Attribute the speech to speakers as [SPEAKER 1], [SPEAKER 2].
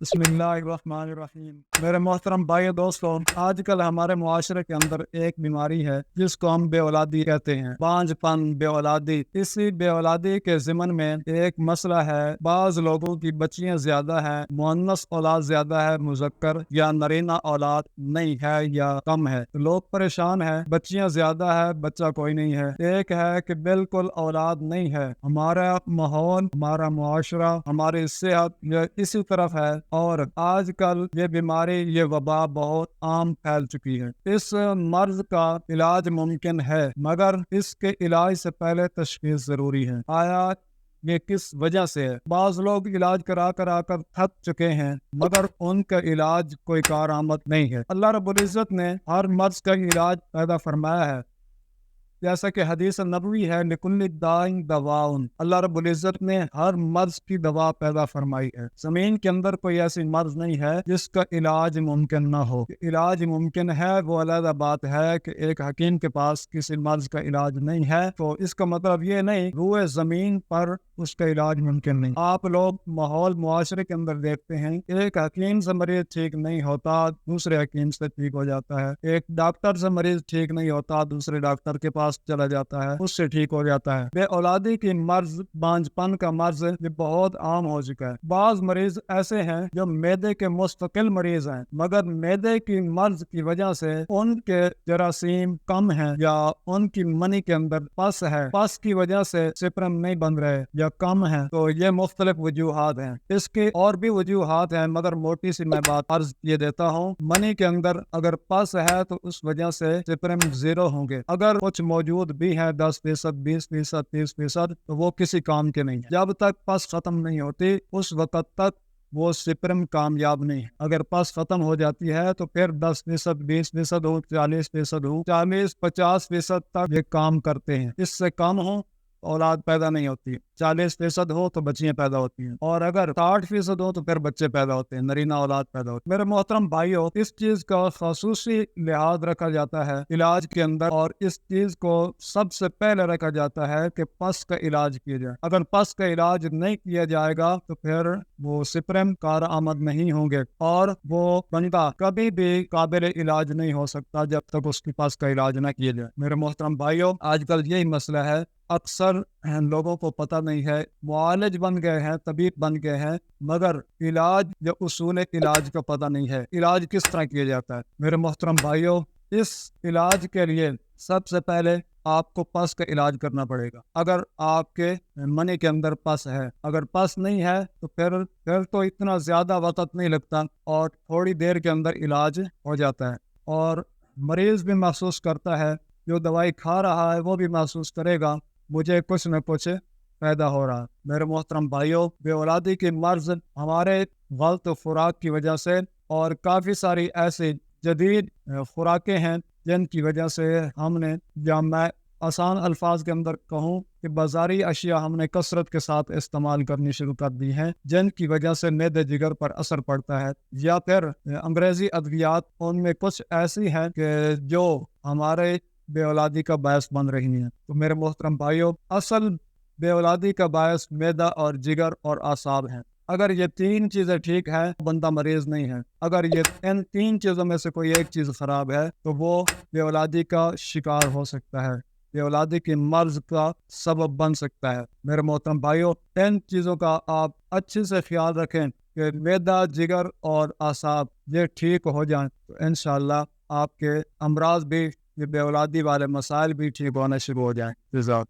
[SPEAKER 1] بسم اللہ الرحمن الرحیم۔ میرے محترم بھائی دوستوں، آج کل ہمارے معاشرے کے اندر ایک بیماری ہے جس کو ہم بے اولادی کہتے ہیں، بانجھ پن، بے اولادی۔ اسی بے اولادی کے ضمن میں ایک مسئلہ ہے، بعض لوگوں کی بچیاں زیادہ ہیں، مؤنث اولاد زیادہ ہے، مذکر یا نرینہ اولاد نہیں ہے یا کم ہے، لوگ پریشان ہیں، بچیاں زیادہ ہے، بچہ کوئی نہیں ہے۔ ایک ہے کہ بالکل اولاد نہیں ہے۔ ہمارا ماحول، ہمارا معاشرہ، ہماری صحت یہ اسی طرف ہے، اور آج کل یہ بیماری، یہ وبا بہت عام پھیل چکی ہے۔ اس مرض کا علاج ممکن ہے، مگر اس کے علاج سے پہلے تشخیص ضروری ہے۔ آیا یہ کس وجہ سے ہے؟ بعض لوگ علاج کرا کر تھک چکے ہیں، مگر ان کا علاج کوئی کارآمد نہیں ہے۔ اللہ رب العزت نے ہر مرض کا علاج پیدا فرمایا ہے، جیسا کہ حدیث نبوی ہے، لِكُلِّ دَاءٍ دَوَاءٌ۔ اللہ رب العزت نے ہر مرض کی دوا پیدا فرمائی ہے۔ زمین کے اندر کوئی ایسی مرض نہیں ہے جس کا علاج ممکن نہ ہو۔ علاج ممکن ہے وہ علیحدہ بات ہے کہ ایک حکیم کے پاس کسی مرض کا علاج نہیں ہے تو اس کا مطلب یہ نہیں روئے زمین پر اس کا علاج ممکن نہیں۔ آپ لوگ ماحول معاشرے کے اندر دیکھتے ہیں، ایک حکیم سے مریض ٹھیک نہیں ہوتا، دوسرے حکیم سے ٹھیک ہو جاتا ہے۔ ایک ڈاکٹر سے مریض ٹھیک نہیں ہوتا، دوسرے ڈاکٹر کے پاس چلا جاتا ہے، اس سے ٹھیک ہو جاتا ہے۔ بے اولادی کی مرض، بانجھ پن کا مرض، یہ بہت عام ہو چکا ہے۔ بعض مریض ایسے ہیں جو معدے کے مستقل مریض ہیں، مگر معدے کی مرض کی وجہ سے ان کے جراثیم کم ہیں، یا ان کی منی کے اندر پس ہے، پس کی وجہ سے سپرم نہیں بن رہے یا کم ہیں، تو یہ مختلف وجوہات ہیں۔ اس کے اور بھی وجوہات ہیں، مگر موٹی سی میں بات عرض یہ دیتا ہوں۔ منی کے اندر اگر پس ہے تو اس وجہ سے سپرم زیرو ہوں گے، اگر کچھ موجود بھی ہے 10%، 20%، 30%، تو وہ کسی کام کے نہیں ہے۔ جب تک پس ختم نہیں ہوتی اس وقت تک وہ سپرم کامیاب نہیں ہے۔ اگر پس ختم ہو جاتی ہے تو پھر 10%، 20% ہو، 40% ہو، 40-50% تک یہ کام کرتے ہیں۔ اس سے کم ہو اولاد پیدا نہیں ہوتی، 40% ہو تو بچیاں پیدا ہوتی ہیں، اور اگر 60% ہو تو پھر بچے پیدا ہوتے ہیں، نرینہ اولاد پیدا ہوتے ہیں۔ میرے محترم بھائیو، اس چیز کا خصوصی لحاظ رکھا جاتا ہے علاج کے اندر، اور اس چیز کو سب سے پہلے رکھا جاتا ہے کہ پس کا علاج کیا جائے۔ اگر پس کا علاج نہیں کیا جائے گا تو پھر وہ سپرم کارآمد نہیں ہوں گے، اور وہ بندہ کبھی بھی قابل علاج نہیں ہو سکتا جب تک اس کے پس کا علاج نہ کیا جائے۔ میرے محترم بھائیو، آج کل یہی مسئلہ ہے، اکثر لوگوں کو پتہ نہیں ہے، معالج بن گئے ہیں، طبیب بن گئے ہیں، مگر علاج یا اصول علاج کا پتہ نہیں ہے، علاج کس طرح کیا جاتا ہے۔ میرے محترم بھائیوں، اس علاج کے لیے سب سے پہلے آپ کو پس کا علاج کرنا پڑے گا۔ اگر آپ کے منی کے اندر پس ہے، اگر پس نہیں ہے تو پھر تو اتنا زیادہ وقت نہیں لگتا، اور تھوڑی دیر کے اندر علاج ہو جاتا ہے، اور مریض بھی محسوس کرتا ہے، جو دوائی کھا رہا ہے وہ بھی محسوس کرے گا مجھے کچھ نہ کچھ پیدا ہو رہا ہے۔ میرے محترم بھائیوں، بے اولادی کی مرض ہمارے غلط خوراک کی وجہ سے، اور کافی ساری ایسی جدید خوراکیں ہیں جن کی وجہ سے ہم نے، یا میں آسان الفاظ کے اندر کہوں کہ بازاری اشیاء ہم نے کثرت کے ساتھ استعمال کرنی شروع کر دی ہیں، جن کی وجہ سے معدے جگر پر اثر پڑتا ہے، یا پھر انگریزی ادویات ان میں کچھ ایسی ہیں کہ جو ہمارے بے اولادی کا باعث بن رہی ہیں۔ تو میرے محترم بھائیوں، اصل بے اولادی کا باعث معدہ اور جگر اور اعصاب ہیں۔ اگر یہ تین چیزیں ٹھیک ہیں بندہ مریض نہیں ہے، اگر یہ ان تین چیزوں میں سے کوئی ایک چیز خراب ہے تو وہ بے اولادی کا شکار ہو سکتا ہے، بے اولادی کی مرض کا سبب بن سکتا ہے۔ میرے محترم بھائیوں، ان چیزوں کا آپ اچھے سے خیال رکھیں کہ معدہ، جگر اور اعصاب یہ ٹھیک ہو جائیں تو انشاءاللہ آپ کے امراض بھی، یہ بے اولادی والے مسائل بھی ٹھیک ہونا شروع ہو جائیں۔ جزاک